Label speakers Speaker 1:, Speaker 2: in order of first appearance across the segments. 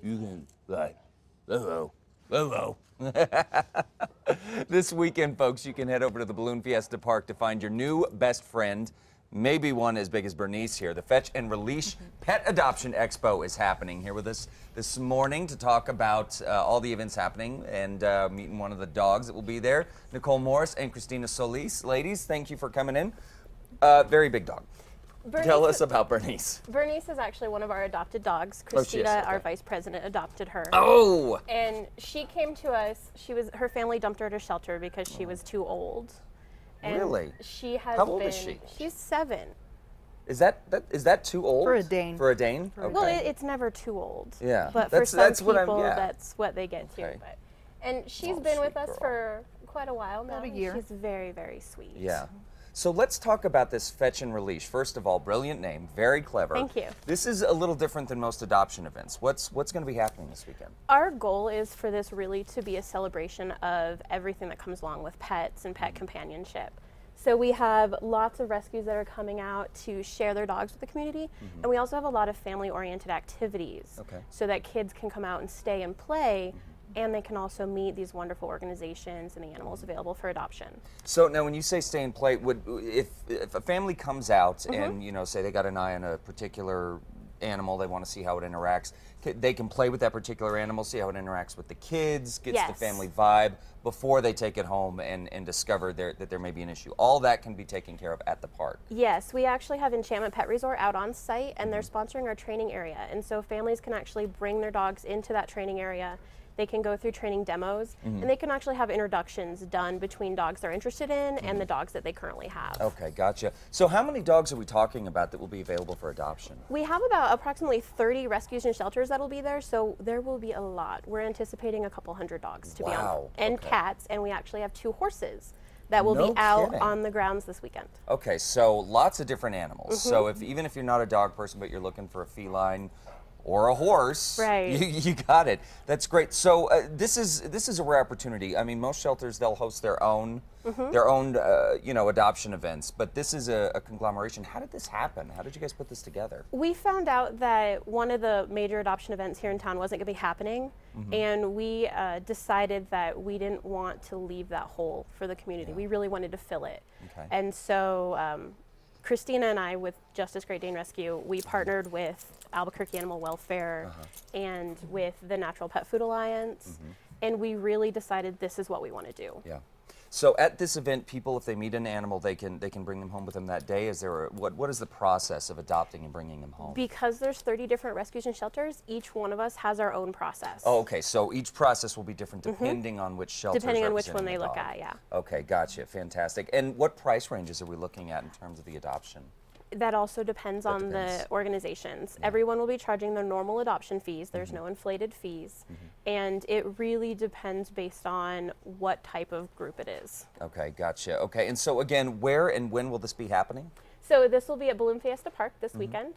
Speaker 1: You can, like, hello, hello. This weekend, folks, you can head over to the Balloon Fiesta Park to find your new best friend, maybe one as big as Bernice here. The Fetch and Release Pet Adoption Expo is happening here with us this morning to talk about all the events happening and meeting one of the dogs that will be there, Nicole Morris and Christina Solis. Ladies, thank you for coming in. Very big dog. Tell us about Bernice.
Speaker 2: Bernice is actually one of our adopted dogs.
Speaker 1: Oh, she is?
Speaker 2: Christina,
Speaker 1: Okay.
Speaker 2: our vice president, adopted her.
Speaker 1: Oh!
Speaker 2: And she came to us. Her family dumped her at a shelter because she was too old. And
Speaker 1: Really?
Speaker 2: She has
Speaker 1: How old
Speaker 2: been,
Speaker 1: is she?
Speaker 2: She's 7.
Speaker 1: Is that too old?
Speaker 3: For a Dane.
Speaker 1: For a Dane? Okay.
Speaker 2: Well, it's never too old.
Speaker 1: Yeah.
Speaker 2: But for some people,
Speaker 1: yeah.
Speaker 2: that's what they get to.
Speaker 1: Okay.
Speaker 2: But, and she's
Speaker 1: Oh,
Speaker 2: been with
Speaker 1: sweet
Speaker 2: us
Speaker 1: girl.
Speaker 2: for quite a while now.
Speaker 3: About a
Speaker 2: and
Speaker 3: year.
Speaker 2: She's very, very sweet.
Speaker 1: Yeah. So let's talk about this Fetch and Release. First of all, brilliant name, very clever.
Speaker 2: Thank you.
Speaker 1: This is a little different than most adoption events. What's going to be happening this weekend?
Speaker 2: Our goal is for this really to be a celebration of everything that comes along with pets and pet companionship. So we have lots of rescues that are coming out to share their dogs with the community, and we also have a lot of family-oriented activities
Speaker 1: Okay.
Speaker 2: so that kids can come out and stay and play, and they can also meet these wonderful organizations and the animals available for adoption.
Speaker 1: So now, when you say stay and play, if a family comes out and say they got an eye on a particular animal, they want to see how it interacts, they can play with that particular animal, see how it interacts with the kids, gets the
Speaker 2: Yes.
Speaker 1: family vibe before they take it home and discover that there may be an issue. All that can be taken care of at the park.
Speaker 2: Yes, we actually have Enchantment Pet Resort out on site, and they're sponsoring our training area, and so families can actually bring their dogs into that training area. They can go through training demos, and they can actually have introductions done between dogs they're interested in and the dogs that they currently have.
Speaker 1: Okay, gotcha. So how many dogs are we talking about that will be available for adoption?
Speaker 2: We have about approximately 30 rescues and shelters that'll be there, so there will be a lot. We're anticipating a couple hundred dogs to be on,
Speaker 1: Wow,
Speaker 2: and
Speaker 1: okay.
Speaker 2: cats, and we actually have 2 horses that will
Speaker 1: No
Speaker 2: be out
Speaker 1: kidding.
Speaker 2: on the grounds this weekend.
Speaker 1: Okay, so lots of different animals. So even if you're not a dog person, but you're looking for a feline or a horse,
Speaker 2: Right.
Speaker 1: you got it. That's great. So this is a rare opportunity. I mean, most shelters, they'll host their own adoption events, but this is a conglomeration. How did this happen? How did you guys put this together?
Speaker 2: We found out that one of the major adoption events here in town wasn't going to be happening, and we decided that we didn't want to leave that hole for the community. We really wanted to fill it.
Speaker 1: Okay.
Speaker 2: And so Christina and I, with Justice Great Dane Rescue, we partnered with Albuquerque Animal Welfare and with the Natural Pet Food Alliance, and we really decided this is what we want to do.
Speaker 1: Yeah. So at this event, people, if they meet an animal, they can bring them home with them that day. Is there what is the process of adopting and bringing them home?
Speaker 2: Because there's 30 different rescues and shelters, each one of us has our own process.
Speaker 1: Oh, okay. So each process will be different depending on which shelter.
Speaker 2: Depending on which one they look at, yeah.
Speaker 1: Okay, gotcha. Fantastic. And what price ranges are we looking at in terms of the adoption?
Speaker 2: That also depends on
Speaker 1: depends.
Speaker 2: the organizations. Everyone will be charging their normal adoption fees. There's no inflated fees. And it really depends based on what type of group it is.
Speaker 1: Okay, gotcha. Okay, and so again, where and when will this be happening?
Speaker 2: So this will be at Balloon Fiesta Park this weekend,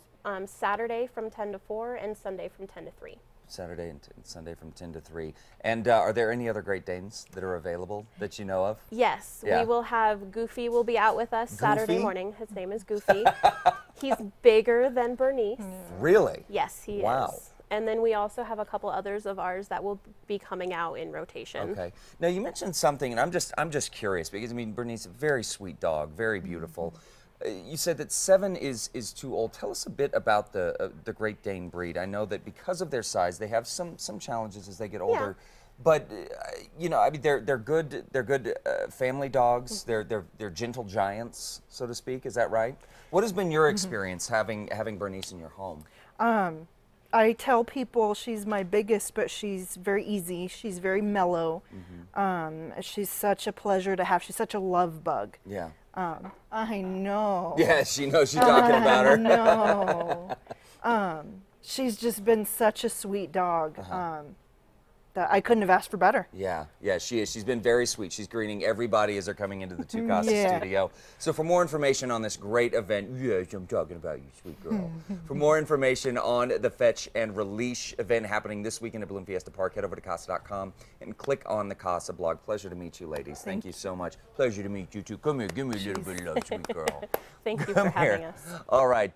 Speaker 2: Saturday from 10 to 4 and Sunday from 10 to 3.
Speaker 1: Saturday and Sunday from 10 to 3. And are there any other Great Danes that are available that you know of?
Speaker 2: Yes,
Speaker 1: Yeah.
Speaker 2: we will have Goofy will be out with us Saturday
Speaker 1: Goofy?
Speaker 2: morning. His name is Goofy. He's bigger than Bernice.
Speaker 1: Really?
Speaker 2: Yes, he
Speaker 1: Wow.
Speaker 2: is. And then we also have a couple others of ours that will be coming out in rotation.
Speaker 1: Okay. Now you mentioned something, and I'm just curious because I mean Bernice, a very sweet dog, very beautiful. You said that 7 is too old. Tell us a bit about the Great Dane breed. I know that because of their size, they have some challenges as they get older. But I mean, they're good. They're good family dogs. They're gentle giants, so to speak. Is that right? What has been your experience having Bernice in your home?
Speaker 3: I tell people she's my biggest, but she's very easy. She's very mellow. She's such a pleasure to have. She's such a love bug.
Speaker 1: Yeah.
Speaker 3: I know.
Speaker 1: Yeah, she knows you're talking about her.
Speaker 3: No. She's just been such a sweet dog. That I couldn't have asked for better.
Speaker 1: Yeah, she is. She's been very sweet. She's greeting everybody as they're coming into the Two Casa
Speaker 3: Yeah.
Speaker 1: studio. So for more information on this great event, yes, I'm talking about you, sweet girl. For more information on the Fetch and Release event happening this weekend at Balloon Fiesta Park, head over to Casa.com and click on the Casa blog. Pleasure to meet you, ladies. Thank you so much. Pleasure to meet you too. Come here, give me a little bit of love, sweet girl.
Speaker 2: Thank you
Speaker 1: Come
Speaker 2: for having
Speaker 1: here.
Speaker 2: us.
Speaker 1: All right.